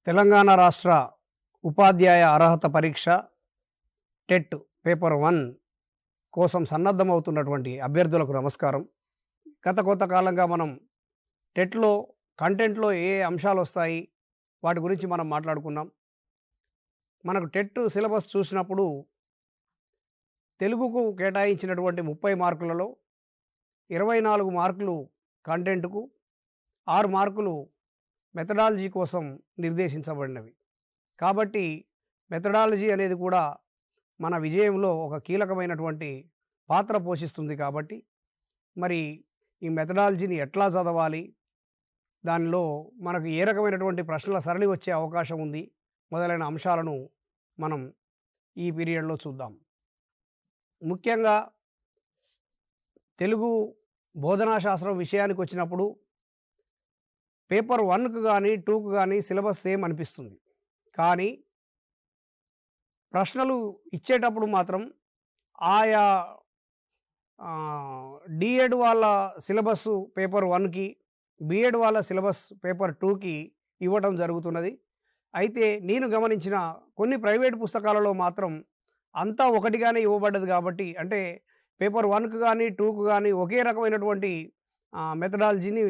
తెలంగాణ రాష్ట్ర ఉపాధ్యాయ అర్హత పరీక్ష టెట్ పేపర్ 1 కోసం సన్నద్ధమవుతున్నటువంటి అభ్యర్థులకు నమస్కారం. గత కొంతకాలంగా మనం టెట్లో కంటెంట్లో ఏ అంశాలు వస్తాయి వాటి గురించి మనం మాట్లాడుకున్నాం. మనకు టెట్ సిలబస్ చూసినప్పుడు తెలుగుకు కేటాయించినటువంటి 30 మార్కులలో 24 మార్కులు కంటెంట్కు, 6 మార్కులు మెథడాలజీ కోసం నిర్దేశించబడినవి. కాబట్టి మెథడాలజీ అనేది కూడా మన విజయంలో ఒక కీలకమైనటువంటి పాత్ర పోషిస్తుంది. కాబట్టి మరి ఈ మెథడాలజీని ఎట్లా చదవాలి, దానిలో మనకు ఏ రకమైనటువంటి ప్రశ్నల సరళి వచ్చే అవకాశం ఉంది మొదలైన అంశాలను మనం ఈ పీరియడ్లో చూద్దాం. ముఖ్యంగా తెలుగు బోధనా శాస్త్రం విషయానికి వచ్చినప్పుడు పేపర్ 1కు కానీ 2కు కానీ సిలబస్ సేమ్ అనిపిస్తుంది. కానీ ప్రశ్నలు ఇచ్చేటప్పుడు మాత్రం ఆయా డిఎడ్ వాళ్ళ సిలబస్ పేపర్ 1కి, బిఎడ్ వాళ్ళ సిలబస్ పేపర్ 2కి ఇవ్వటం జరుగుతున్నది. అయితే నేను గమనించిన కొన్ని ప్రైవేట్ పుస్తకాలలో మాత్రం అంతా ఒకటిగానే ఇవ్వబడ్డది. కాబట్టి అంటే పేపర్ 1కు కానీ 2కు కానీ ఒకే రకమైనటువంటి మెథడాలజీని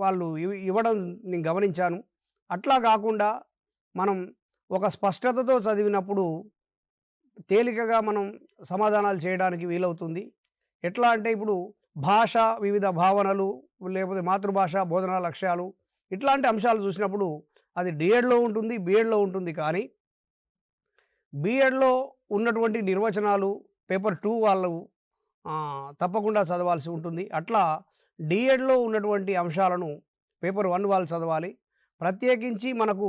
వాళ్ళు ఇవ్వడం నేను గమనించాను. అట్లా కాకుండా మనం ఒక స్పష్టతతో చదివినప్పుడు తేలికగా మనం సమాధానాలు చేయడానికి వీలవుతుంది. ఎట్లా అంటే ఇప్పుడు భాష, వివిధ భావనలు, లేకపోతే మాతృభాష, బోధనా లక్ష్యాలు, ఇట్లాంటి అంశాలు చూసినప్పుడు అది డిఎడ్లో ఉంటుంది, బిఎడ్లో ఉంటుంది. కానీ బిఎడ్లో ఉన్నటువంటి నిర్వచనాలు పేపర్ 2 వాళ్ళు తప్పకుండా చదవాల్సి ఉంటుంది. అట్లా డిఎడ్లో ఉన్నటువంటి అంశాలను పేపర్ 1 వాళ్ళు చదవాలి. ప్రత్యేకించి మనకు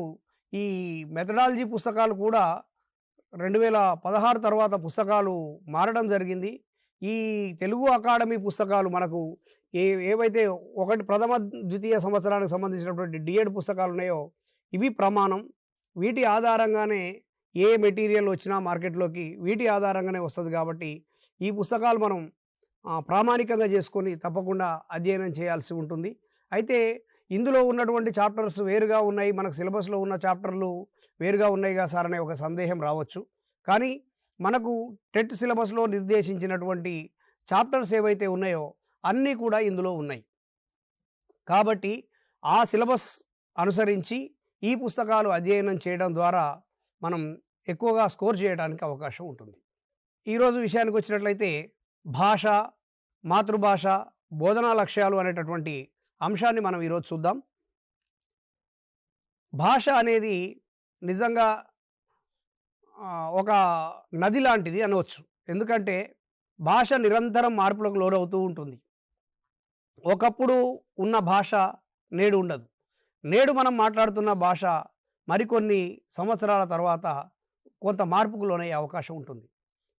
ఈ మెథడాలజీ పుస్తకాలు కూడా 2016 తర్వాత పుస్తకాలు మారడం జరిగింది. ఈ తెలుగు అకాడమీ పుస్తకాలు మనకు ఏవైతే ప్రథమ ద్వితీయ సంవత్సరానికి సంబంధించినటువంటి డిఎడ్ పుస్తకాలు ఉన్నాయో ఇవి ప్రమాణం. వీటి ఆధారంగానే ఏ మెటీరియల్ వచ్చినా మార్కెట్లోకి వీటి ఆధారంగానే వస్తుంది. కాబట్టి ఈ పుస్తకాలు మనం ప్రామాణికంగా చేసుకొని తప్పకుండా అధ్యయనం చేయాల్సి ఉంటుంది. అయితే ఇందులో ఉన్నటువంటి చాప్టర్స్ వేరుగా ఉన్నాయి, మనకు సిలబస్లో ఉన్న చాప్టర్లు వేరుగా ఉన్నాయిగా సార్ అనే ఒక సందేహం రావచ్చు. కానీ మనకు టెట్ సిలబస్లో నిర్దేశించినటువంటి చాప్టర్స్ ఏవైతే ఉన్నాయో అన్నీ కూడా ఇందులో ఉన్నాయి. కాబట్టి ఆ సిలబస్ అనుసరించి ఈ పుస్తకాలు అధ్యయనం చేయడం ద్వారా మనం ఎక్కువగా స్కోర్ చేయడానికి అవకాశం ఉంటుంది. ఈరోజు విషయానికి వచ్చినట్లయితే భాష, మాతృభాష, బోధనా లక్ష్యాలు అనేటటువంటి అంశాన్ని మనం ఈరోజు చూద్దాం. భాష అనేది నిజంగా ఒక నది లాంటిది అనవచ్చు. ఎందుకంటే భాష నిరంతరం మార్పులకు లోనవుతూ ఉంటుంది. ఒకప్పుడు ఉన్న భాష నేడు ఉండదు. నేడు మనం మాట్లాడుతున్న భాష మరికొన్ని సంవత్సరాల తర్వాత కొంత మార్పుకు లోనయ్యే అవకాశం ఉంటుంది.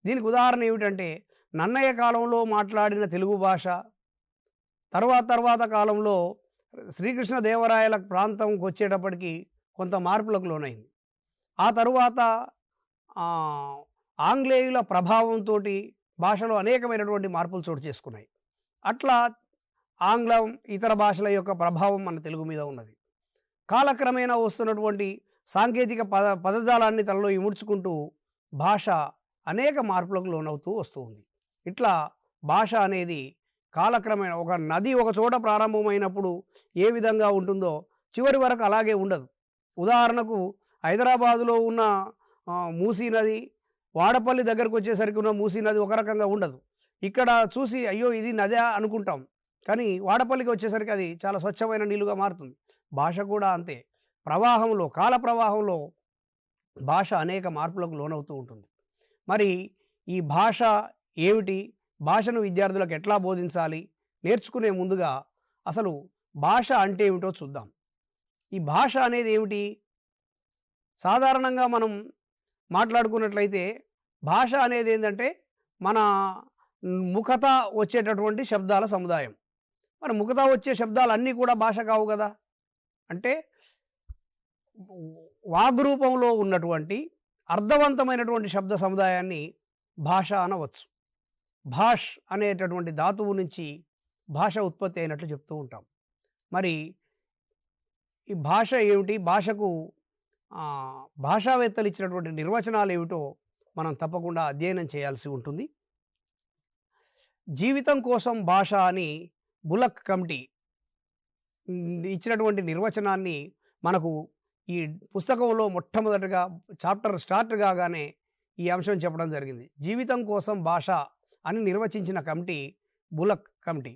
దీనికి ఉదాహరణ ఏమిటంటే నన్నయ్య కాలంలో మాట్లాడిన తెలుగు భాష తర్వాత కాలంలో శ్రీకృష్ణదేవరాయల ప్రాంతంకి వచ్చేటప్పటికి కొంత మార్పులకు లోనైంది. ఆ తరువాత ఆంగ్లేయుల ప్రభావంతో భాషలో అనేకమైనటువంటి మార్పులు చోటు చేసుకున్నాయి. అట్లా ఆంగ్లం, ఇతర భాషల యొక్క ప్రభావం మన తెలుగు మీద ఉన్నది. కాలక్రమేణా వస్తున్నటువంటి సాంకేతిక పదజాలాన్ని తనలో ఇముడ్చుకుంటూ భాష అనేక మార్పులకు లోనవుతూ వస్తూ ఉంది. ఇట్లా భాష అనేది కాలక్రమేణా ఒక నది ఒక చోట ప్రారంభమైనప్పుడు ఏ విధంగా ఉంటుందో చివరి వరకు అలాగే ఉండదు. ఉదాహరణకు హైదరాబాదులో ఉన్న మూసీ నది వాడపల్లి దగ్గరకు వచ్చేసరికి ఉన్న మూసీ నది ఒక రకంగా ఉండదు. ఇక్కడ చూసి అయ్యో ఇది నదే అనుకుంటాం, కానీ వాడపల్లికి వచ్చేసరికి అది చాలా స్వచ్ఛమైన నీళ్ళుగా మారుతుంది. భాష కూడా అంతే. ప్రవాహంలో, కాల ప్రవాహంలో భాష అనేక మార్పులకు లోనవుతూ ఉంటుంది. మరి ఈ భాష ఏమిటి, భాషను విద్యార్థులకు ఎట్లా బోధించాలి, నేర్చుకునే ముందుగా అసలు భాష అంటే ఏమిటో చూద్దాం. ఈ భాష అనేది ఏమిటి? సాధారణంగా మనం మాట్లాడుకున్నట్లయితే భాష అనేది ఏంటంటే మన ముఖత వచ్చేటటువంటి శబ్దాల సముదాయం. మరి ముఖత వచ్చే శబ్దాలు అన్నీ కూడా భాష కావు కదా. అంటే వాగ్రూపంలో ఉన్నటువంటి అర్థవంతమైనటువంటి శబ్ద సముదాయాన్ని భాష అనవచ్చు. భాష్ అనేటటువంటి ధాతువు నుంచి భాష ఉత్పత్తి అయినట్లు చెప్తూ ఉంటాం. మరి ఈ భాష ఏమిటి, భాషకు భాషావేత్తలు ఇచ్చినటువంటి నిర్వచనాలు ఏమిటో మనం తప్పకుండా అధ్యయనం చేయాల్సి ఉంటుంది. జీవితం కోసం భాష అని బులక్ కమిటీ ఇచ్చినటువంటి నిర్వచనాన్ని మనకు ఈ పుస్తకంలో మొట్టమొదటిగా చాప్టర్ స్టార్ట్ కాగానే ఈ అంశం చెప్పడం జరిగింది. జీవితం కోసం భాష అని నిర్వచించిన కమిటీ బులక్ కమిటీ.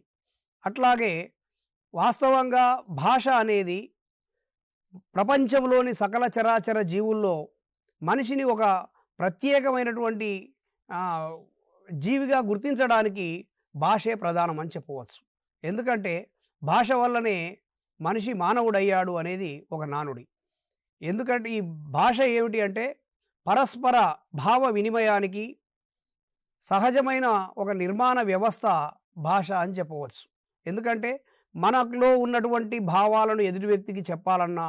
అట్లాగే వాస్తవంగా భాష అనేది ప్రపంచంలోని సకల చరాచర జీవుల్లో మనిషిని ఒక ప్రత్యేకమైనటువంటి జీవిగా గుర్తించడానికి భాషే ప్రధానం అని చెప్పవచ్చు. ఎందుకంటే భాష వల్లనే మనిషి మానవుడయ్యాడు అనేది ఒక నానుడి. ఎందుకంటే ఈ భాష ఏమిటి అంటే పరస్పర భావ వినిమయానికి సహజమైన ఒక నిర్మాణ వ్యవస్థ భాష అని చెప్పవచ్చు. ఎందుకంటే మనలో ఉన్నటువంటి భావాలను ఎదుటి వ్యక్తికి చెప్పాలన్నా,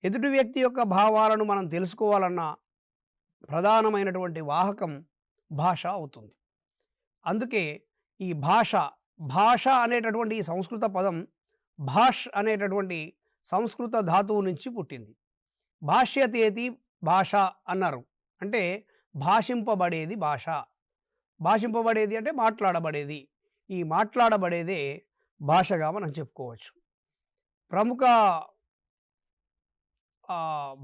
ఎదుటి వ్యక్తి యొక్క భావాలను మనం తెలుసుకోవాలన్నా ప్రధానమైనటువంటి వాహకం భాష అవుతుంది. అందుకే ఈ భాష అనేటటువంటి ఈ సంస్కృత పదం భాష్ అనేటటువంటి సంస్కృత ధాతువు నుంచి పుట్టింది. భాష్యతేతి భాష అన్నారు. అంటే భాషింపబడేది భాష. భాషింపబడేది అంటే మాట్లాడబడేది. ఈ మాట్లాడబడేదే భాషగా మనం చెప్పుకోవచ్చు. ప్రముఖ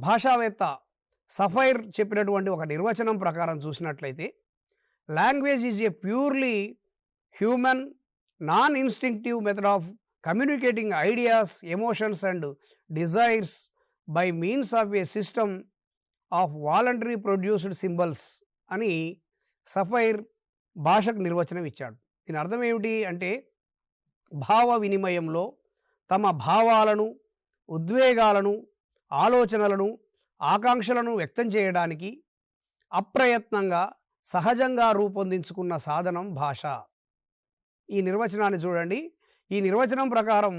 భాషావేత్త సఫైర్ చెప్పినటువంటి ఒక నిర్వచనం ప్రకారం చూసినట్లయితే, language is a purely human non instinctive method of communicating ideas, emotions and desires by means of A system of voluntary produced symbols అని సఫైర్ భాషకు నిర్వచనం ఇచ్చాడు. దీని అర్థం ఏమిటి అంటే భావ వినిమయంలో తమ భావాలను, ఉద్వేగాలను, ఆలోచనలను, ఆకాంక్షలను వ్యక్తం చేయడానికి అప్రయత్నంగా సహజంగా రూపొందించుకున్న సాధనం భాష. ఈ నిర్వచనాన్ని చూడండి. ఈ నిర్వచనం ప్రకారం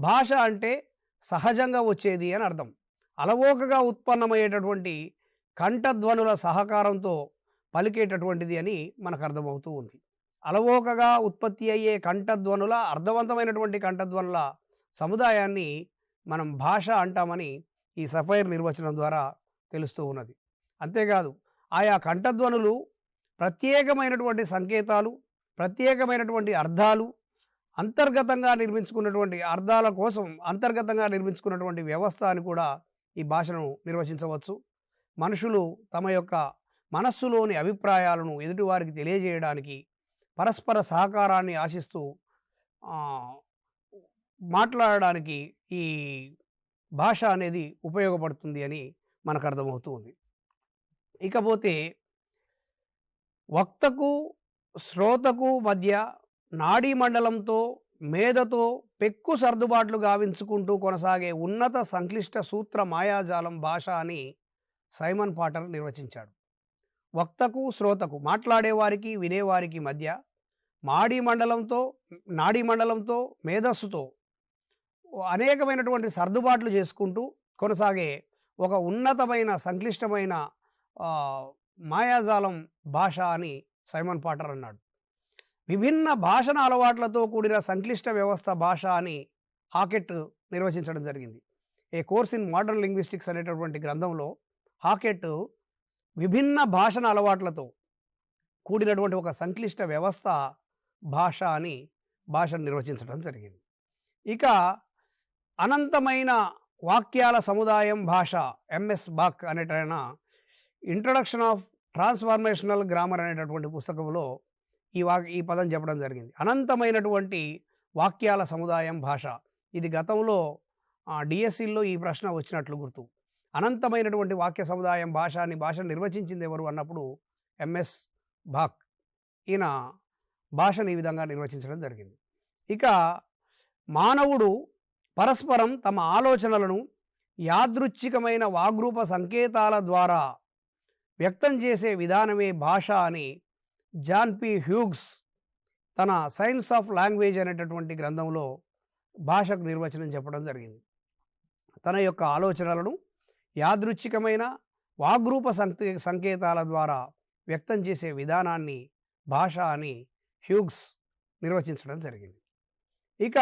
భాష అంటే సహజంగా వచ్చేది అని అర్థం. అలవోకగా ఉత్పన్నమయ్యేటటువంటి కంఠధ్వనుల సహకారంతో పలికేటటువంటిది అని మనకు అర్థమవుతూ ఉంది. అలవోకగా ఉత్పత్తి అయ్యే కంఠధ్వనుల, అర్థవంతమైనటువంటి కంఠధ్వనుల సముదాయాన్ని మనం భాష అంటామని ఈ సఫైర్ నిర్వచనం ద్వారా తెలుస్తూ ఉన్నది. అంతేకాదు ఆయా కంఠధ్వనులు ప్రత్యేకమైనటువంటి సంకేతాలు, ప్రత్యేకమైనటువంటి అర్థాలు, అంతర్గతంగా నిర్మించుకున్నటువంటి అర్థాల కోసం అంతర్గతంగా నిర్మించుకున్నటువంటి వ్యవస్థ అని కూడా ఈ భాషను నిర్వచించవచ్చు. మనుషులు తమ యొక్క మనస్సులోని అభిప్రాయాలను ఎదుటివారికి తెలియజేయడానికి పరస్పర సహకారాన్ని ఆశిస్తూ మాట్లాడడానికి ఈ భాష అనేది ఉపయోగపడుతుంది అని మనకు అర్థమవుతూ ఉంది. ఇకపోతే వక్తకు శ్రోతకు మధ్య నాడీ మండలంతో మేధతో పెక్కు సర్దుబాట్లు గావించుకుంటూ కొనసాగే ఉన్నత సంక్లిష్ట సూత్ర మాయాజాలం భాష అని సైమన్ పాటర్ నిర్వచించాడు. వక్తకు శ్రోతకు, మాట్లాడేవారికి వినేవారికి మధ్య నాడీ మండలంతో మేధస్సుతో అనేకమైనటువంటి సర్దుబాట్లు చేసుకుంటూ కొనసాగే ఒక ఉన్నతమైన సంక్లిష్టమైన మాయాజాలం భాష అని సైమన్ పాటర్ అన్నాడు. విభిన్న భాషణ అలవాట్లతో కూడిన సంక్లిష్ట వ్యవస్థ భాష అని హాకెట్ నిర్వచించడం జరిగింది. ఏ కోర్స్ ఇన్ మోడర్న్ లింగ్విస్టిక్స్ అనేటటువంటి గ్రంథంలో హాకెట్ విభిన్న భాషణ అలవాట్లతో కూడినటువంటి ఒక సంక్లిష్ట వ్యవస్థ భాష అని భాషను నిర్వచించడం జరిగింది. ఇక అనంతమైన వాక్యాల సముదాయం భాష ఎంఎస్ బాక్ అనేటైన ఇంట్రడక్షన్ ఆఫ్ ట్రాన్స్ఫార్మేషనల్ గ్రామర్ అనేటటువంటి పుస్తకంలో ఈ పదం చెప్పడం జరిగింది. అనంతమైనటువంటి వాక్యాల సముదాయం భాష. ఇది గతంలో డిఎస్సిలో ఈ ప్రశ్న వచ్చినట్లు గుర్తు. అనంతమైనటువంటి వాక్య సముదాయం భాష అని భాషను నిర్వచించింది ఎవరు అన్నప్పుడు ఎంఎస్ బాక్. ఈయన భాషను ఈ విధంగా నిర్వచించడం జరిగింది. ఇక మానవుడు పరస్పరం తమ ఆలోచనలను యాదృచ్ఛికమైన వాగ్రూప సంకేతాల ద్వారా వ్యక్తం చేసే విధానమే భాష అని జాన్ పి హ్యూగ్స్ తన సైన్స్ ఆఫ్ లాంగ్వేజ్ అనేటటువంటి గ్రంథంలో భాషకు నిర్వచనం చెప్పడం జరిగింది. తన యొక్క ఆలోచనలను యాదృచ్ఛికమైన వాగ్రూప సంకేతాల ద్వారా వ్యక్తం చేసే విధానాన్ని భాష అని హ్యూగ్స్ నిర్వచించడం జరిగింది. ఇక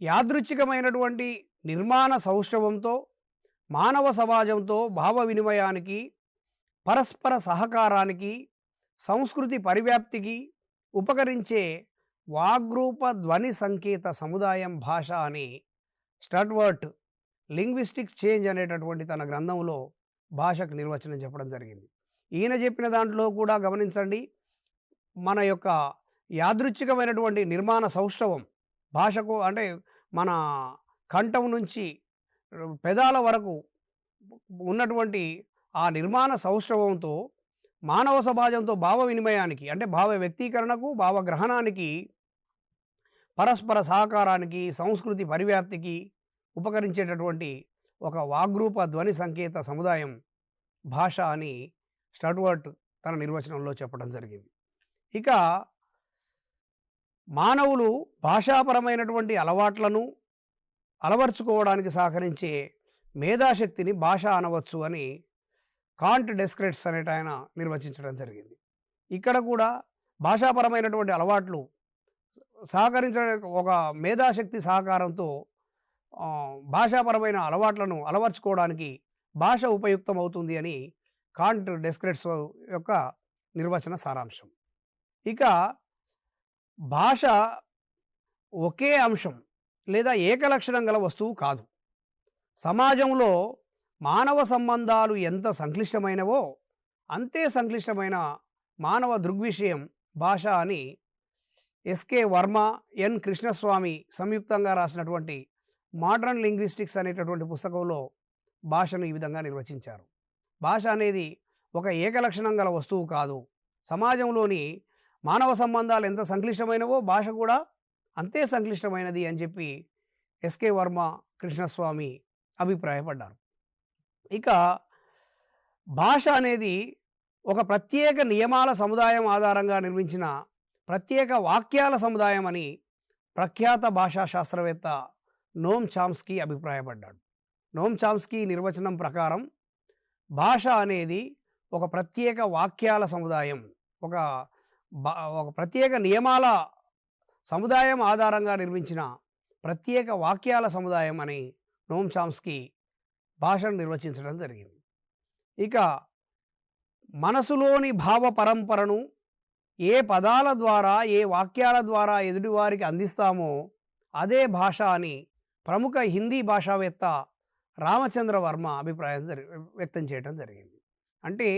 యాదృచ్ఛికమైనటువంటి నిర్మాణ సౌష్ఠవంతో మానవ సమాజంతో భావ వినిమయానికి, పరస్పర సహకారానికి, సంస్కృతి పరివ్యాప్తికి ఉపకరించే వాగ్రూప ధ్వని సంకేత సముదాయం భాష అని స్టడ్వర్ట్ లింగ్విస్టిక్ చేంజ్ అనేటటువంటి తన గ్రంథంలో భాషకు నిర్వచనం చెప్పడం జరిగింది. ఈయన చెప్పిన దాంట్లో కూడా గమనించండి, మన యొక్క యాదృచ్ఛికమైనటువంటి నిర్మాణ సౌష్ఠవం భాషకు, అంటే మన కంఠం నుంచి పెదాల వరకు ఉన్నటువంటి ఆ నిర్మాణ సౌష్ఠవంతో మానవ సమాజంతో భావ వినిమయానికి, అంటే భావ వ్యక్తీకరణకు, భావ గ్రహణానికి, పరస్పర సహకారానికి, సంస్కృతి పరివ్యాప్తికి ఉపకరించేటటువంటి ఒక వాగ్రూప ధ్వని సంకేత సముదాయం భాష అని స్టడ్వర్ట్ తన నిర్వచనంలో చెప్పడం జరిగింది. ఇక మానవులు భాషాపరమైనటువంటి అలవాట్లను అలవర్చుకోవడానికి సహకరించే మేధాశక్తిని భాష అనవచ్చు అని కాంట్ డెస్క్రెట్స్ అనేట ఆయన నిర్వచించడం జరిగింది. ఇక్కడ కూడా భాషాపరమైనటువంటి అలవాట్లు సహకరించడానికి ఒక మేధాశక్తి సహకారంతో భాషాపరమైన అలవాట్లను అలవర్చుకోవడానికి భాష ఉపయుక్తమవుతుంది అని కాంట్ డెస్క్రెట్స్ యొక్క నిర్వచన సారాంశం. ఇక భాష ఒకే అంశం లేదా ఏకలక్షణం గల వస్తువు కాదు. సమాజంలో మానవ సంబంధాలు ఎంత సంక్లిష్టమైనవో అంతే సంక్లిష్టమైన మానవ దృగ్విషయం భాష అని ఎస్కే వర్మ, ఎన్ కృష్ణస్వామి సంయుక్తంగా రాసినటువంటి మోడర్న్ లింగ్విస్టిక్స్ అనేటటువంటి పుస్తకంలో భాషను ఈ విధంగా నిర్వచించారు. భాష అనేది ఒక ఏకలక్షణం గల వస్తువు కాదు. సమాజంలోని మానవ సంబంధాలు ఎంత సంక్లిష్టమైనవో భాష కూడా అంతే సంక్లిష్టమైనది అని చెప్పి ఎస్కే వర్మ, కృష్ణస్వామి అభిప్రాయపడ్డారు. ఇక భాష అనేది ఒక ప్రత్యేక నియమాల సముదాయం ఆధారంగా నిర్మించిన ప్రత్యేక వాక్యాల సముదాయం అని ప్రఖ్యాత భాషా శాస్త్రవేత్త నోమ్ చామ్స్కీ అభిప్రాయపడ్డాడు. నోమ్ చామ్స్కీ నిర్వచనం ప్రకారం భాష అనేది ఒక ప్రత్యేక వాక్యాల సముదాయం, ఒక ప్రత్యేక నియమాల సముదాయం ఆధారంగా నిర్మించిన ప్రత్యేక వాక్యాల సముదాయం అని నోమ్ చామ్స్కీ భాషను నిర్వచించడం జరిగింది. ఇక మనసులోని భావ పరంపరను ఏ పదాల ద్వారా, ఏ వాక్యాల ద్వారా ఎదుటివారికి అందిస్తామో అదే భాష అని ప్రముఖ హిందీ భాషావేత్త రామచంద్ర వర్మ అభిప్రాయం వ్యక్తం చేయడం జరిగింది. అంటే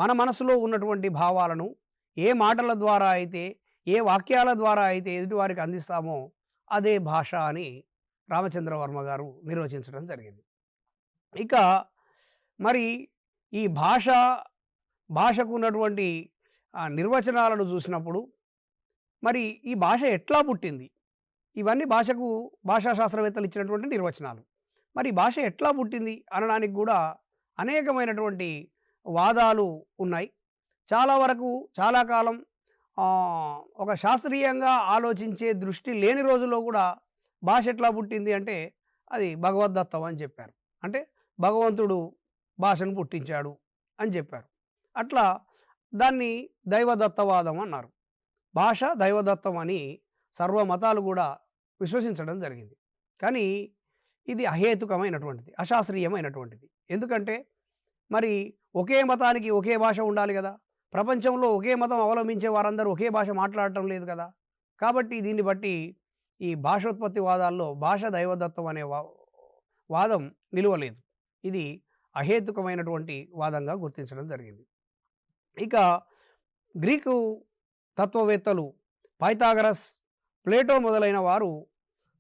మన మనసులో ఉన్నటువంటి భావాలను ఏ మాటల ద్వారా అయితే, ఏ వాక్యాల ద్వారా అయితే ఎదుటివారికి అందిస్తామో అదే భాష అని రామచంద్ర వర్మ గారు నిర్వచించడం జరిగింది. ఇక మరి ఈ భాషకు ఉన్నటువంటి నిర్వచనాలను చూసినప్పుడు మరి ఈ భాష ఎట్లా పుట్టింది, ఇవన్నీ భాషా శాస్త్రవేత్తలు ఇచ్చినటువంటి నిర్వచనాలు. మరి భాష ఎట్లా పుట్టింది అనడానికి కూడా అనేకమైనటువంటి వాదాలు ఉన్నాయి. చాలా వరకు చాలా కాలం ఒక శాస్త్రీయంగా ఆలోచించే దృష్టి లేని రోజుల్లో కూడా భాష ఎట్లా పుట్టింది అంటే అది భగవద్దత్తం అని చెప్పారు. అంటే భగవంతుడు భాషను పుట్టించాడు అని చెప్పారు. అట్లా దాన్ని దైవదత్తవాదం అన్నారు. భాష దైవదత్తం అని సర్వ మతాలు కూడా విశ్వసించడం జరిగింది. కానీ ఇది అహేతుకమైనటువంటిది, అశాస్త్రీయమైనటువంటిది. ఎందుకంటే మరి ఒకే మతానికి ఒకే భాష ఉండాలి కదా. ప్రపంచంలో ఒకే మతం అవలంబించే వారందరూ ఒకే భాష మాట్లాడటం లేదు కదా. కాబట్టి దీన్ని బట్టి ఈ భాషోత్పత్తి వాదాల్లో భాష దైవదత్తం అనే వాదం నిలువలేదు. ఇది అహేతుకమైనటువంటి వాదంగా గుర్తించడం జరిగింది. ఇక గ్రీకు తత్వవేత్తలు పైథాగరస్, ప్లేటో మొదలైన వారు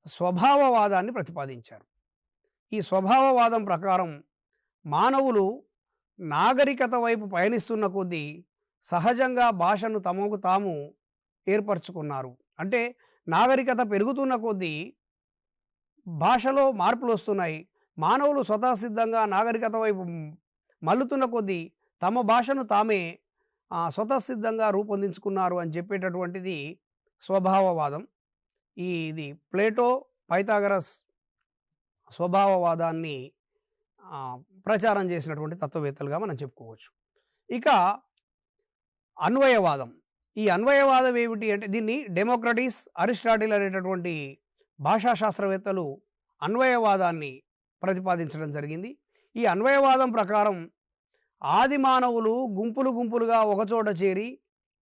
స్వభావవాదాన్ని ప్రతిపాదించారు. ఈ స్వభావవాదం ప్రకారం మానవులు నాగరికత వైపు పయనిస్తున్న కొద్దీ సహజంగా భాషను తమకు తాము ఏర్పరచుకున్నారు. అంటే నాగరికత పెరుగుతున్న కొద్దీ భాషలో మార్పులు వస్తున్నాయి. మానవులు స్వతసిద్ధంగా నాగరికత వైపు మల్లుతున్న కొద్దీ తమ భాషను తామే స్వతసిద్ధంగా రూపొందించుకున్నారు అని చెప్పేటటువంటిది స్వభావవాదం. ఇది ప్లేటో, పైథాగరస్ స్వభావవాదాన్ని ప్రచారం చేసినటువంటి తత్వవేత్తలుగా మనం చెప్పుకోవచ్చు. ఇక అన్వయవాదం. ఈ అన్వయవాదం ఏమిటి అంటే దీన్ని డెమోక్రటిస్, అరిస్టాటిల్ అనేటటువంటి భాషా శాస్త్రవేత్తలు అన్వయవాదాన్ని ప్రతిపాదించడం జరిగింది. ఈ అన్వయవాదం ప్రకారం ఆది మానవులు గుంపులు గుంపులుగా ఒకచోట చేరి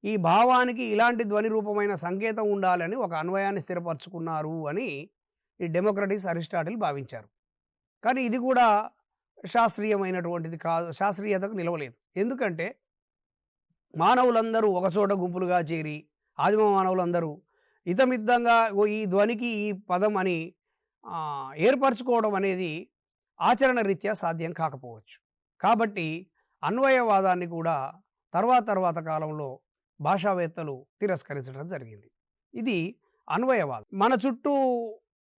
ఈ భావానికి ఇలాంటి ధ్వని రూపమైన సంకేతం ఉండాలని ఒక అన్వయాన్ని స్థిరపరచుకున్నారు అని ఈ డెమోక్రటిస్ అరిస్టాటిల్ భావించారు. కానీ ఇది కూడా శాస్త్రీయమైనటువంటిది కాదు, శాస్త్రీయతకు నిలవలేదు. ఎందుకంటే మానవులందరూ ఒకచోట గుంపులుగా చేరి ఆదిమ మానవులందరూ ఇతమిద్దంగా ఈ ధ్వనికి ఈ పదం అని ఏర్పరచుకోవడం అనేది ఆచరణ రీత్యా సాధ్యం కాకపోవచ్చు. కాబట్టి అన్వయవాదాన్ని కూడా తర్వాత కాలంలో భాషావేత్తలు తిరస్కరించడం జరిగింది. ఇది అన్వయవాదం. మన చుట్టూ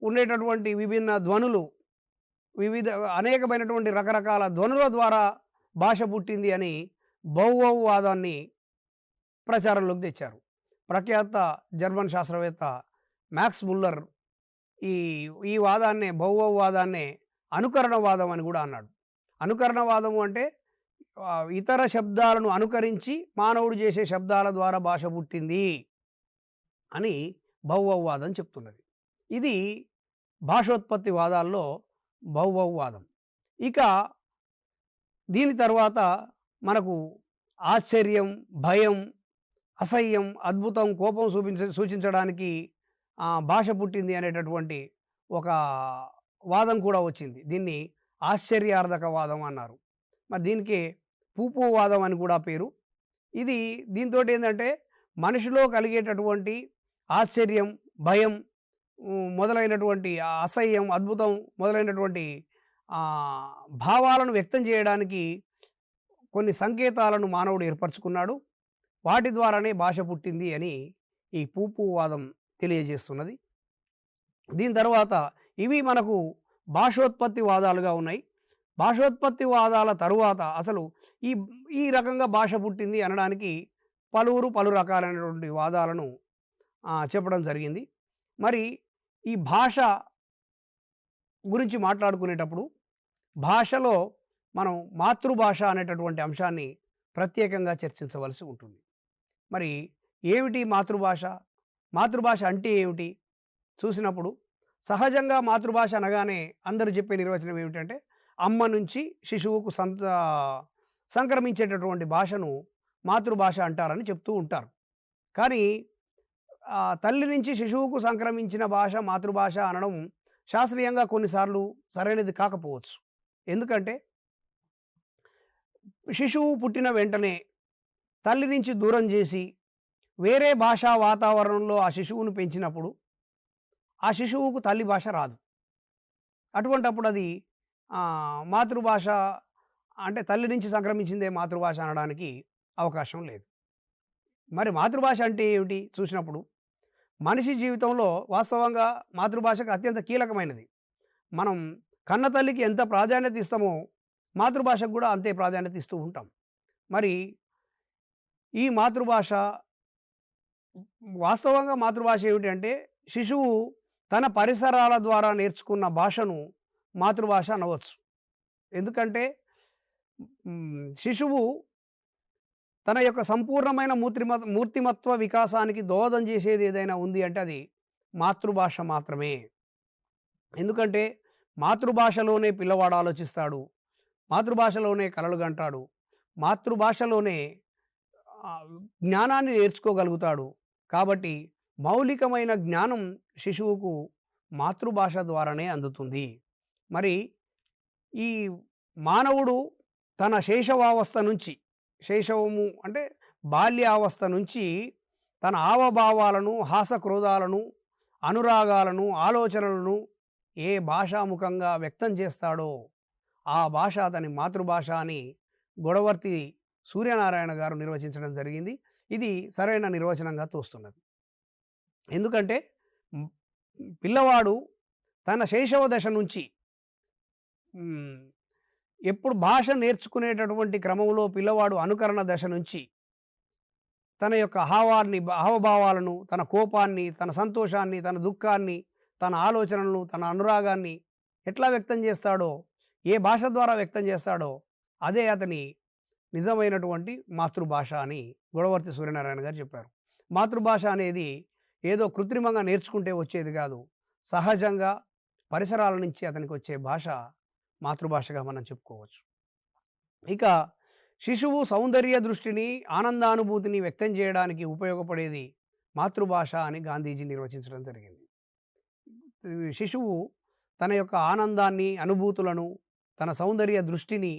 ఉండేటటువంటి విభిన్న ధ్వనులు, అనేకమైనటువంటి రకరకాల ధ్వనుల ద్వారా భాష పుట్టింది అని బౌవౌవాదాన్ని ప్రచారంలోకి తెచ్చారు. ప్రఖ్యాత జర్మన్ శాస్త్రవేత్త మ్యాక్స్ ముల్లర్ ఈ వాదాన్నే, బౌవౌవాదాన్నే అనుకరణవాదం అని కూడా అన్నాడు. అనుకరణవాదము అంటే ఇతర శబ్దాలను అనుకరించి మానవుడు చేసే శబ్దాల ద్వారా భాష పుట్టింది అని బౌవౌవాదం చెప్తున్నది. ఇది భాషోత్పత్తి వాదాల్లో బౌవౌవాదం. ఇక దీని తర్వాత మనకు ఆశ్చర్యం, భయం, అసహ్యం, అద్భుతం, కోపం సూచించడానికి భాష పుట్టింది అనేటటువంటి ఒక వాదం కూడా వచ్చింది. దీన్ని ఆశ్చర్యార్థక వాదం అన్నారు. మరి దీనికి పూపువాదం అని కూడా పేరు. ఇది దీంతో ఏంటంటే మనిషిలో కలిగేటటువంటి ఆశ్చర్యం, భయం మొదలైనటువంటి అసహ్యం, అద్భుతం మొదలైనటువంటి భావాలను వ్యక్తం చేయడానికి కొన్ని సంకేతాలను మానవుడు ఏర్పరచుకున్నాడు. వాటి ద్వారానే భాష పుట్టింది అని ఈ పూపువాదం తెలియజేస్తున్నది. దీని తర్వాత ఇవి మనకు భాషోత్పత్తి వాదాలుగా ఉన్నాయి. భాషోత్పత్తి వాదాల తరువాత అసలు ఈ రకంగా భాష పుట్టింది అనడానికి పలు రకాలైనటువంటి వాదాలను చెప్పడం జరిగింది. మరి ఈ భాష గురించి మాట్లాడుకునేటప్పుడు భాషలో మనం మాతృభాష అనేటటువంటి అంశాన్ని ప్రత్యేకంగా చర్చించవలసి ఉంటుంది. మరి ఏమిటి మాతృభాష? మాతృభాష అంటే ఏమిటి చూసినప్పుడు సహజంగా మాతృభాష అనగానే అందరూ చెప్పే నిర్వచనం ఏమిటంటే అమ్మ నుంచి శిశువుకు సంక్రమించేటటువంటి భాషను మాతృభాష అంటారని చెప్తూ ఉంటారు. కానీ తల్లి నుంచి శిశువుకు సంక్రమించిన భాష మాతృభాష అనడం శాస్త్రీయంగా కొన్నిసార్లు సరైనది కాకపోవచ్చు. ఎందుకంటే శిశువు పుట్టిన వెంటనే తల్లి నుంచి దూరం చేసి వేరే భాషా వాతావరణంలో ఆ శిశువును పెంచినప్పుడు ఆ శిశువుకు తల్లి భాష రాదు. అటువంటప్పుడు అది మాతృభాష అంటే తల్లి నుంచి సంక్రమించిందే మాతృభాష అనడానికి అవకాశం లేదు. మరి మాతృభాష అంటే ఏమిటి చూసినప్పుడు మనిషి జీవితంలో వాస్తవంగా మాతృభాషకు అత్యంత కీలకమైనది. మనం కన్న తల్లికి ఎంత ప్రాధాన్యత ఇస్తామో మాతృభాషకు కూడా అంతే ప్రాధాన్యత ఇస్తూ ఉంటాం. మరి ఈ మాతృభాష వాస్తవంగా మాతృభాష ఏమిటంటే శిశువు తన పరిసరాల ద్వారా నేర్చుకున్న భాషను మాతృభాష అనవచ్చు. ఎందుకంటే శిశువు తన యొక్క సంపూర్ణమైన మూర్తిమత్వ వికాసానికి దోహదం చేసేది ఏదైనా ఉంది అంటే అది మాతృభాష మాత్రమే. ఎందుకంటే మాతృభాషలోనే పిల్లవాడు ఆలోచిస్తాడు, మాతృభాషలోనే కలలు కంటాడు, మాతృభాషలోనే జ్ఞానాన్ని నేర్చుకోగలుగుతాడు. కాబట్టి మౌలికమైన జ్ఞానం శిశువుకు మాతృభాష ద్వారానే అందుతుంది. మరి ఈ మానవుడు తన శైశవావస్థ నుంచి, శైశవము అంటే బాల్యావస్థ నుంచి తన హావభావాలను, హాసక్రోధాలను, అనురాగాలను, ఆలోచనలను ఏ భాషాముఖంగా వ్యక్తం చేస్తాడో ఆ భాష అతని మాతృభాష అని గొడవర్తి సూర్యనారాయణ గారు నిర్వచించడం జరిగింది. ఇది సరైన నిర్వచనంగా తోస్తున్నది. ఎందుకంటే పిల్లవాడు తన శైశవ దశ నుంచి ఎప్పుడు భాష నేర్చుకునేటటువంటి క్రమంలో పిల్లవాడు అనుకరణ దశ నుంచి తన యొక్క హావభావాలను, తన కోపాన్ని, తన సంతోషాన్ని, తన దుఃఖాన్ని, తన ఆలోచనలను, తన అనురాగాన్ని ఎట్లా వ్యక్తం చేస్తాడో, ఏ భాష ద్వారా వ్యక్తం చేస్తాడో అదే అతని నిజమైనటువంటి మాతృభాష అని గొడవర్తి సూర్యనారాయణ గారు చెప్పారు. మాతృభాష అనేది ఏదో కృత్రిమంగా నేర్చుకుంటే వచ్చేది కాదు. సహజంగా పరిసరాల నుంచి అతనికి వచ్చే భాష మాతృభాషగా మనం చెప్పుకోవచ్చు. ఇక శిశువు సౌందర్య దృష్టిని, ఆనందానుభూతిని వ్యక్తం చేయడానికి ఉపయోగపడేది మాతృభాష అని గాంధీజీ నిర్వచించడం జరిగింది. శిశువు తన యొక్క ఆనందాన్ని, అనుభూతులను, తన సౌందర్య దృష్టిని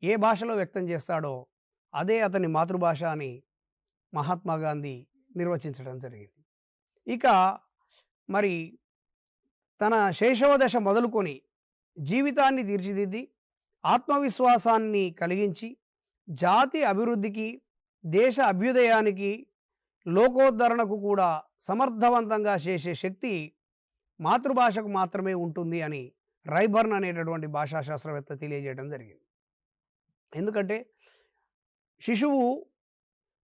ఏ భాషలో వ్యక్తం చేస్తాడో అదే అతని మాతృభాష అని మహాత్మా గాంధీ నిర్వచించడం జరిగింది. ఇక మరి తన శైశవ దశ మొదలుకొని జీవితాన్ని తీర్చిదిద్ది ఆత్మవిశ్వాసాన్ని కలిగించి జాతి అభివృద్ధికి, దేశ అభ్యుదయానికి, లోకోద్ధరణకు కూడా సమర్థవంతంగా చేసే శక్తి మాతృభాషకు మాత్రమే ఉంటుంది అని రైబర్న్ అనేటటువంటి భాషా శాస్త్రవేత్త తెలియజేయడం జరిగింది. ఎందుకంటే శిశువు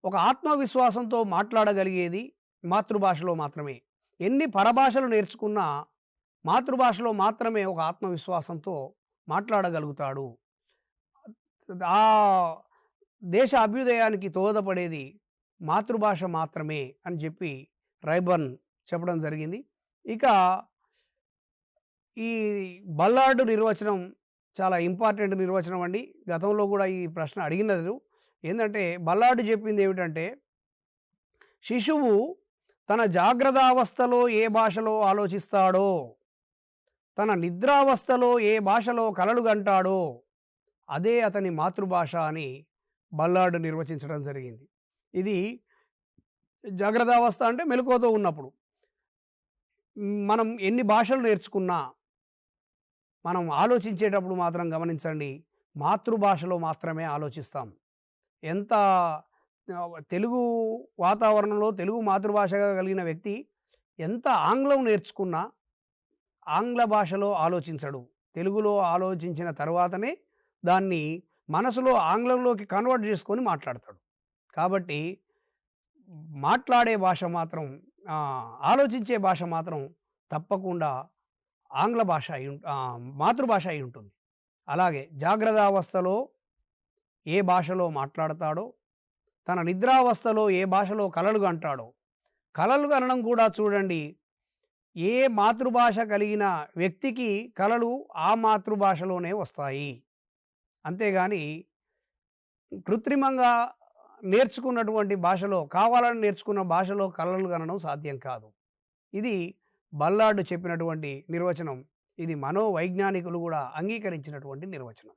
ఒక ఆత్మవిశ్వాసంతో మాట్లాడగలిగేది మాతృభాషలో మాత్రమే. ఎన్ని పరభాషలు నేర్చుకున్నా మాతృభాషలో మాత్రమే ఒక ఆత్మవిశ్వాసంతో మాట్లాడగలుగుతాడు. ఆ దేశ అభ్యుదయానికి దోహదపడేది మాతృభాష మాత్రమే అని చెప్పి రైబర్న్ చెప్పడం జరిగింది. ఇక ఈ బల్లార్డ్ నిర్వచనం చాలా ఇంపార్టెంట్ నిర్వచనం అండి. గతంలో కూడా ఈ ప్రశ్న అడిగినది. ఏంటంటే బల్లార్డ్ చెప్పింది ఏమిటంటే, శిశువు తన జాగ్రత్తావస్థలో ఏ భాషలో ఆలోచిస్తాడో, తన నిద్రావస్థలో ఏ భాషలో కలలు గంటాడో అదే అతని మాతృభాష అని బల్లార్డ్ నిర్వచించడం జరిగింది. ఇది జాగ్రత్తావస్థ అంటే మెలకువతో ఉన్నప్పుడు. మనం ఎన్ని భాషలు నేర్చుకున్నా మనం ఆలోచించేటప్పుడు మాత్రం గమనించండి, మాతృభాషలో మాత్రమే ఆలోచిస్తాం. ఎంత తెలుగు వాతావరణంలో తెలుగు మాతృభాషగా కలిగిన వ్యక్తి ఎంత ఆంగ్లం నేర్చుకున్నా ఆంగ్ల భాషలో ఆలోచించడు. తెలుగులో ఆలోచించిన తర్వాతనే దాన్ని మనసులో ఆంగ్లంలోకి కన్వర్ట్ చేసుకొని మాట్లాడతాడు. కాబట్టి మాట్లాడే భాష మాత్రం, ఆలోచించే భాష మాత్రం తప్పకుండా ఆంగ్ల భాష మాతృభాష అయి ఉంటుంది. అలాగే జాగ్రత్తావస్థలో ఏ భాషలో మాట్లాడతాడో, తన నిద్రావస్థలో ఏ భాషలో కలలు కంటాడో, కలలు కనడం కూడా చూడండి, ఏ మాతృభాష కలిగిన వ్యక్తికి కలలు ఆ మాతృభాషలోనే వస్తాయి. అంతేగాని కృత్రిమంగా నేర్చుకున్నటువంటి భాషలో, కావాలని నేర్చుకున్న భాషలో కలలు కనడం సాధ్యం కాదు. ఇది బల్లార్డ్ చెప్పినటువంటి నిర్వచనం. ఇది మనోవైజ్ఞానికులు కూడా అంగీకరించినటువంటి నిర్వచనం.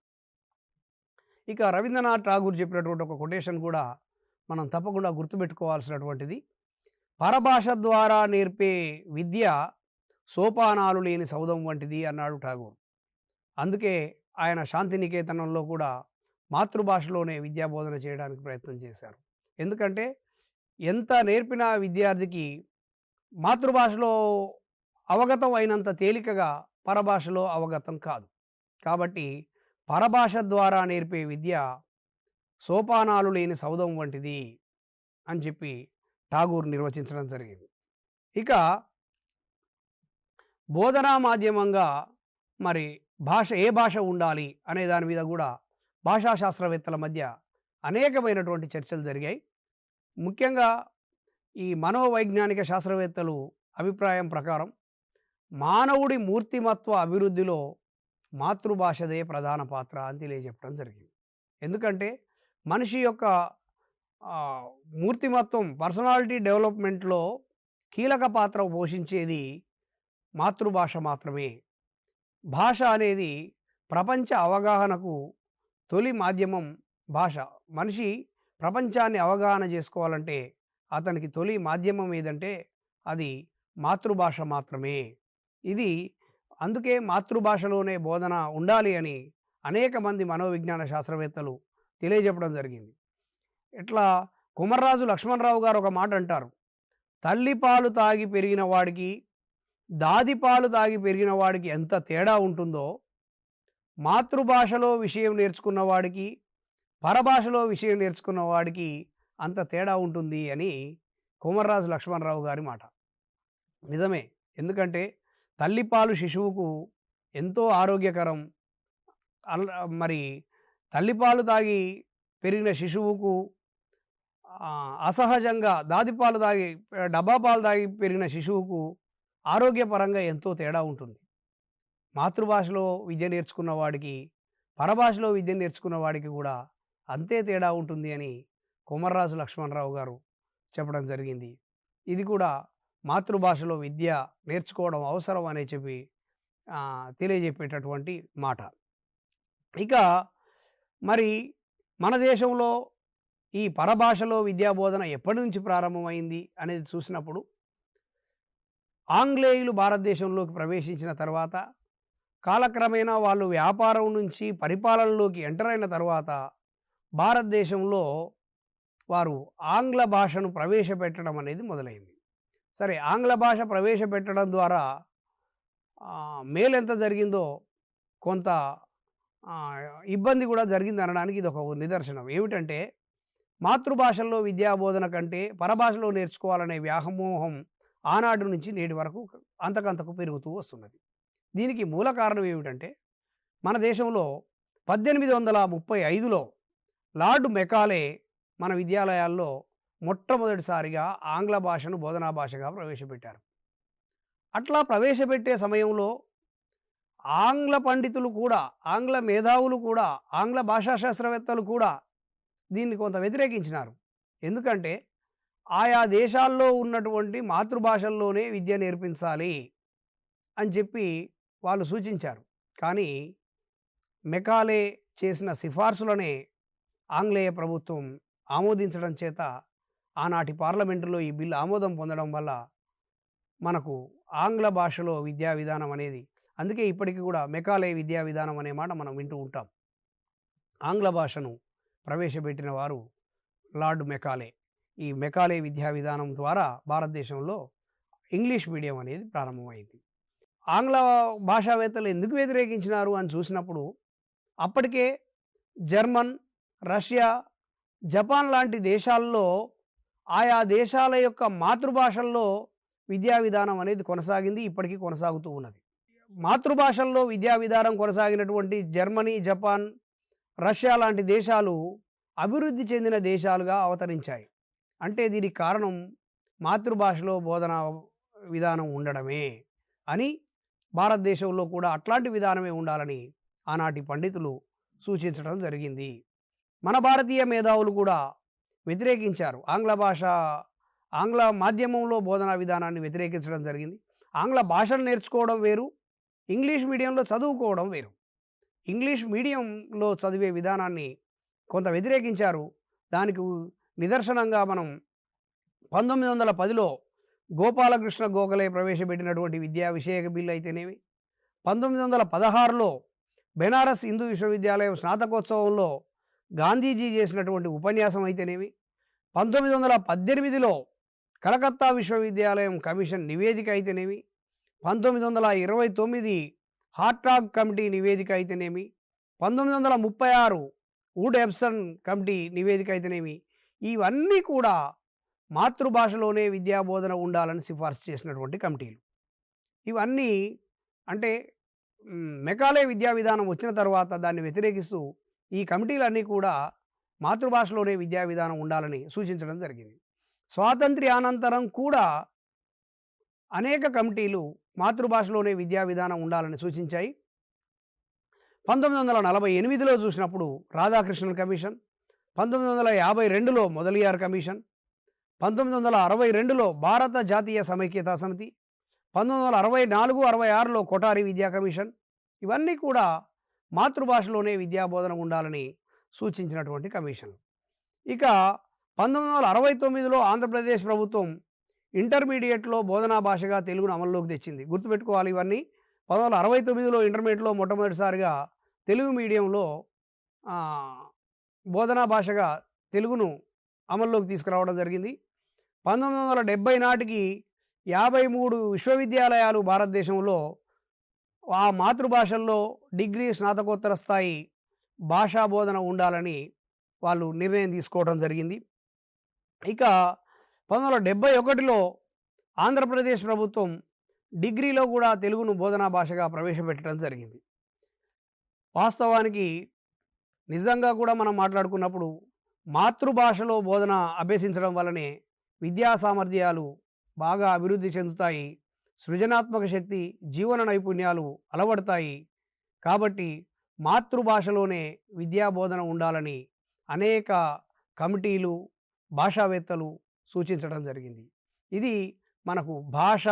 ఇక రవీంద్రనాథ్ ఠాగూర్ చెప్పినటువంటి ఒక కొటేషన్ కూడా మనం తప్పకుండా గుర్తుపెట్టుకోవాల్సినటువంటిది. పరభాష ద్వారా నేర్పే విద్య సోపానాలు లేని సౌధం వంటిది అన్నాడు ఠాగూర్. అందుకే ఆయన శాంతినికేతనంలో కూడా మాతృభాషలోనే విద్యాబోధన చేయడానికి ప్రయత్నం చేశారు. ఎందుకంటే ఎంత నేర్పినా విద్యార్థికి మాతృభాషలో అవగతం అయినంత తేలికగా పరభాషలో అవగతం కాదు. కాబట్టి పరభాష ద్వారా నేర్పే విద్య సోపానాలు లేని సౌధం వంటిది అని చెప్పి ఠాగూర్ నిర్వచించడం జరిగింది. ఇక బోధనా మాధ్యమంగా మరి ఏ భాష ఉండాలి అనే దాని మీద కూడా భాషా శాస్త్రవేత్తల మధ్య అనేకమైనటువంటి చర్చలు జరిగాయి. ముఖ్యంగా ఈ మనోవైజ్ఞానిక శాస్త్రవేత్తలు అభిప్రాయం ప్రకారం మానవుడి మూర్తిమత్వ అభివృద్ధిలో మాతృభాషదే ప్రధాన పాత్ర అని తెలియజెప్పడం జరిగింది. ఎందుకంటే మనిషి యొక్క మూర్తిమత్వం, పర్సనాలిటీ డెవలప్మెంట్లో కీలక పాత్ర పోషించేది మాతృభాష మాత్రమే. భాష అనేది ప్రపంచ అవగాహనకు తొలి మాధ్యమం భాష. మనిషి ప్రపంచాన్ని అవగాహన చేసుకోవాలంటే అతనికి తొలి మాధ్యమం ఏదంటే అది మాతృభాష మాత్రమే. ఇది అందుకే మాతృభాషలోనే బోధన ఉండాలి అని అనేక మంది మనోవిజ్ఞాన శాస్త్రవేత్తలు తెలియజెప్పడం జరిగింది. ఇట్లా కుమర్రాజు లక్ష్మణరావు గారు ఒక మాట అంటారు, తల్లి పాలు తాగి పెరిగిన వాడికి దాది పాలు తాగి పెరిగిన వాడికి ఎంత తేడా ఉంటుందో మాతృభాషలో విషయం నేర్చుకున్న వాడికి పరభాషలో విషయం నేర్చుకున్న వాడికి అంత తేడా ఉంటుంది అని కుమర్రాజు లక్ష్మణరావు గారి మాట. నిజమే. ఎందుకంటే తల్లిపాలు శిశువుకు ఎంతో ఆరోగ్యకరం. మరి తల్లిపాలు తాగి పెరిగిన శిశువుకు అసహజంగా దాదిపాలు తాగి డబ్బా పాలు తాగి పెరిగిన శిశువుకు ఆరోగ్యపరంగా ఎంతో తేడా ఉంటుంది. మాతృభాషలో విద్య నేర్చుకున్న వాడికి పరభాషలో విద్య నేర్చుకున్న వాడికి కూడా అంతే తేడా ఉంటుంది అని కొమర్రాజు లక్ష్మణరావు గారు చెప్పడం జరిగింది. ఇది కూడా మాతృభాషలో విద్య నేర్చుకోవడం అవసరం అని చెప్పి తెలియజెప్పేటటువంటి మాట. ఇక మరి మన దేశంలో ఈ పరభాషలో విద్యాబోధన ఎప్పటి నుంచి ప్రారంభమైంది అనేది చూసినప్పుడు ఆంగ్లేయులు భారతదేశంలోకి ప్రవేశించిన తర్వాత కాలక్రమేణా వాళ్ళు వ్యాపారం నుంచి పరిపాలనలోకి ఎంటర్ అయిన తర్వాత భారతదేశంలో వారు ఆంగ్ల భాషను ప్రవేశపెట్టడం అనేది మొదలైంది. సరే, ఆంగ్ల భాష ప్రవేశపెట్టడం ద్వారా మేలు ఎంత జరిగిందో కొంత ఇబ్బంది కూడా జరిగింది అనడానికి ఇది ఒక నిదర్శనం. ఏమిటంటే మాతృభాషల్లో విద్యాబోధన కంటే పరభాషలో నేర్చుకోవాలనే వ్యామోహం ఆనాటి నుంచి నేటి వరకు అంతకంతకు పెరుగుతూ వస్తున్నది. దీనికి మూల కారణం ఏమిటంటే మన దేశంలో 1835లో లార్డ్ మెకాలే మన విద్యాలయాల్లో మొట్టమొదటిసారిగా ఆంగ్ల భాషను బోధనా భాషగా ప్రవేశపెట్టారు. అట్లా ప్రవేశపెట్టే సమయంలో ఆంగ్ల పండితులు కూడా, ఆంగ్ల మేధావులు కూడా, ఆంగ్ల భాషా శాస్త్రవేత్తలు కూడా దీన్ని కొంత వ్యతిరేకించినారు. ఎందుకంటే ఆయా దేశాల్లో ఉన్నటువంటి మాతృభాషల్లోనే విద్య నేర్పించాలి అని చెప్పి వాళ్ళు సూచించారు. కానీ మెకాలే చేసిన సిఫార్సులనే ఆంగ్లేయ ప్రభుత్వం ఆమోదించడం చేత ఆనాటి పార్లమెంటులో ఈ బిల్లు ఆమోదం పొందడం వల్ల మనకు ఆంగ్ల భాషలో విద్యా విధానం అనేది, అందుకే ఇప్పటికీ కూడా మెకాలే విద్యా విధానం అనే మాట మనం వింటూ ఉంటాం. ఆంగ్ల భాషను ప్రవేశపెట్టిన వారు లార్డ్ మెకాలే. ఈ మెకాలే విద్యా విధానం ద్వారా భారతదేశంలో ఇంగ్లీష్ మీడియం అనేది ప్రారంభమైంది. ఆంగ్ల భాషావేత్తలు ఎందుకు వ్యతిరేకించినారు అని చూసినప్పుడు అప్పటికే జర్మన్, రష్యా, జపాన్ లాంటి దేశాల్లో ఆయా దేశాల యొక్క మాతృభాషల్లో విద్యా విధానం అనేది కొనసాగింది, ఇప్పటికీ కొనసాగుతూ ఉన్నది. మాతృభాషల్లో విద్యా విధానం కొనసాగినటువంటి జర్మనీ, జపాన్, రష్యా లాంటి దేశాలు అభివృద్ధి చెందిన దేశాలుగా అవతరించాయి. అంటే దీనికి కారణం మాతృభాషలో బోధనా విధానం ఉండడమే అని, భారతదేశంలో కూడా అట్లాంటి విధానమే ఉండాలని ఆనాటి పండితులు సూచించడం జరిగింది. మన భారతీయ మేధావులు కూడా వ్యతిరేకించారు. ఆంగ్ల మాధ్యమంలో బోధనా విధానాన్ని వ్యతిరేకించడం జరిగింది. ఆంగ్ల భాషను నేర్చుకోవడం వేరు, ఇంగ్లీష్ మీడియంలో చదువుకోవడం వేరు. ఇంగ్లీష్ మీడియంలో చదివే విధానాన్ని కొంత వ్యతిరేకించారు. దానికి నిదర్శనంగా మనం 1910లో గోపాలకృష్ణ గోఖలే ప్రవేశపెట్టినటువంటి విద్యా విషయక బిల్లు అయితేనేమి, 1916లో బెనారస్ హిందూ విశ్వవిద్యాలయం స్నాతకోత్సవంలో గాంధీజీ చేసినటువంటి ఉపన్యాసం అయితేనేమి, 1918లో కలకత్తా విశ్వవిద్యాలయం కమిషన్ నివేదిక అయితేనేమి, 1929 హార్టాగ్ కమిటీ నివేదిక అయితేనేమి, 1936 వుడ్ ఎప్సన్ కమిటీ నివేదిక అయితేనేమి, ఇవన్నీ కూడా మాతృభాషలోనే విద్యాబోధన ఉండాలని సిఫార్సు చేసినటువంటి కమిటీలు. ఇవన్నీ అంటే మెకాలే విద్యా విధానం వచ్చిన తర్వాత దాన్ని వ్యతిరేకిస్తూ ఈ కమిటీలన్నీ కూడా మాతృభాషలోనే విద్యా విధానం ఉండాలని సూచించడం జరిగింది. స్వాతంత్ర్యానంతరం కూడా అనేక కమిటీలు మాతృభాషలోనే విద్యా విధానం ఉండాలని సూచించాయి. 1948లో చూసినప్పుడు రాధాకృష్ణన్ కమిషన్, 1952లో మొదలియార్ కమిషన్, 1962లో భారత జాతీయ సమైక్యతా సమితి, 1964-66లో కొఠారి విద్యా కమిషన్, ఇవన్నీ కూడా మాతృభాషలోనే విద్యాబోధన ఉండాలని సూచించినటువంటి కమిషన్లు. ఇక 1969లో ఆంధ్రప్రదేశ్ ప్రభుత్వం ఇంటర్మీడియట్లో బోధనా భాషగా తెలుగును అమల్లోకి తెచ్చింది. గుర్తుపెట్టుకోవాలి ఇవన్నీ. 1969లో ఇంటర్మీడియట్లో మొట్టమొదటిసారిగా తెలుగు మీడియంలో బోధనా భాషగా తెలుగును అమల్లోకి తీసుకురావడం జరిగింది. 1970 నాటికి 53 విశ్వవిద్యాలయాలు భారతదేశంలో ఆ మాతృభాషల్లో డిగ్రీ, స్నాతకోత్తర స్థాయి భాషా బోధన ఉండాలని వాళ్ళు నిర్ణయం తీసుకోవడం జరిగింది. ఇక 1971లో ఆంధ్రప్రదేశ్ ప్రభుత్వం డిగ్రీలో కూడా తెలుగును బోధనా భాషగా ప్రవేశపెట్టడం జరిగింది. వాస్తవానికి నిజంగా కూడా మనం మాట్లాడుకున్నప్పుడు మాతృభాషలో బోధన అభ్యసించడం వల్లనే విద్యా సామర్థ్యాలు బాగా అభివృద్ధి చెందుతాయి. సృజనాత్మక శక్తి, జీవన నైపుణ్యాలు అలవడతాయి. కాబట్టి మాతృభాషలోనే విద్యాబోధన ఉండాలని అనేక కమిటీలు, భాషావేత్తలు సూచించడం జరిగింది. ఇది మనకు భాష,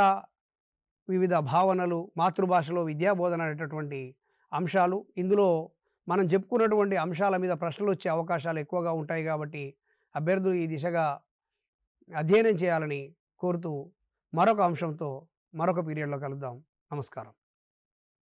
వివిధ భావనలు, మాతృభాషలో విద్యాబోధన అనేటటువంటి అంశాలు. ఇందులో మనం చెప్పుకున్నటువంటి అంశాల మీద ప్రశ్నలు వచ్చే అవకాశాలు ఎక్కువగా ఉంటాయి కాబట్టి అభ్యర్థులు ఈ దిశగా అధ్యయనం చేయాలని కోరుతూ మరొక అంశంతో మరొక పీరియడ్లో కలుద్దాం. నమస్కారం.